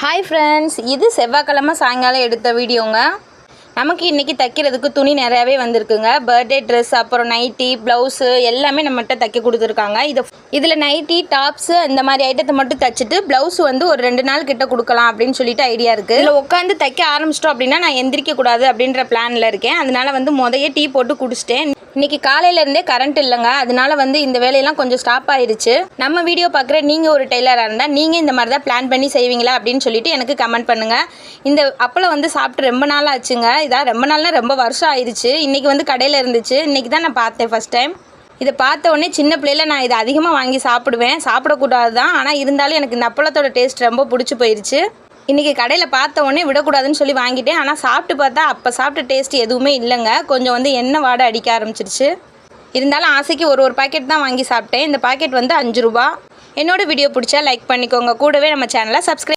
Hi friends, இது செவ்வாய்க்கிழமை சாயங்காலம் எடுத்த வீடியோங்க. நமக்கு இன்றைக்கி தைக்கிறதுக்கு துணி நிறையாவே வந்திருக்குங்க. பர்த்டே ட்ரெஸ், அப்புறம் நைட்டி, ப்ளவுஸு எல்லாமே நம்மகிட்ட தைக்க கொடுத்துருக்காங்க. இதில் நைட்டி, டாப்ஸு இந்த மாதிரி ஐட்டத்தை மட்டும் தைச்சிட்டு ப்ளவுஸ் வந்து ஒரு 2 நாள் கிட்ட கொடுக்கலாம் அப்படின்னு சொல்லிட்டு ஐடியா இருக்குது. இதில் உட்காந்து தைக்க ஆரம்பிச்சிட்டோம் அப்படின்னா நான் எந்திரிக்கக்கூடாது அப்படின்ற பிளானில் இருக்கேன். அதனால் வந்து முதையே டீ போட்டு குடிச்சிட்டேன். இன்றைக்கி காலையிலேருந்தே கரண்ட் இல்லைங்க. அதனால வந்து இந்த வேலையெல்லாம் கொஞ்சம் ஸ்டாப் ஆயிடுச்சு. நம்ம வீடியோ பார்க்குற நீங்கள் ஒரு டெய்லராக இருந்தால் நீங்கள் இந்த மாதிரி தான் பிளான் பண்ணி செய்வீங்களா அப்படின்னு சொல்லிட்டு எனக்கு கமெண்ட் பண்ணுங்கள். இந்த அப்பளம் வந்து சாப்பிட்டு ரொம்ப நாள் ஆச்சுங்க. இதாக ரொம்ப நாள்னா ரொம்ப வருஷம் ஆயிடுச்சு. இன்றைக்கி வந்து கடையில் இருந்துச்சு. இன்றைக்கி தான் நான் பார்த்தேன் ஃபஸ்ட் டைம். இதை பார்த்த உடனே சின்ன பிள்ளையில் நான் இதை அதிகமாக வாங்கி சாப்பிடுவேன். சாப்பிடக்கூடாது தான், ஆனால் இருந்தாலும் எனக்கு இந்த அப்பளத்தோட டேஸ்ட் ரொம்ப பிடிச்சி போயிடுச்சு. இன்றைக்கி கடையில் பார்த்த உடனே விடக்கூடாதுன்னு சொல்லி வாங்கிட்டேன். ஆனால் சாப்பிட்டு பார்த்தா அப்போ சாப்பிட்ட டேஸ்ட் எதுவுமே இல்லைங்க. கொஞ்சம் வந்து எண்ணெய் வாடை அடிக்க ஆரம்பிச்சிருச்சு. இருந்தாலும் ஆசைக்கு ஒரு பாக்கெட் தான் வாங்கி சாப்பிட்டேன். இந்த பாக்கெட் வந்து 5 ரூபா. என்னோடய வீடியோ பிடிச்சா லைக் பண்ணிக்கோங்க. கூடவே நம்ம சேனலை சப்ஸ்கிரைப்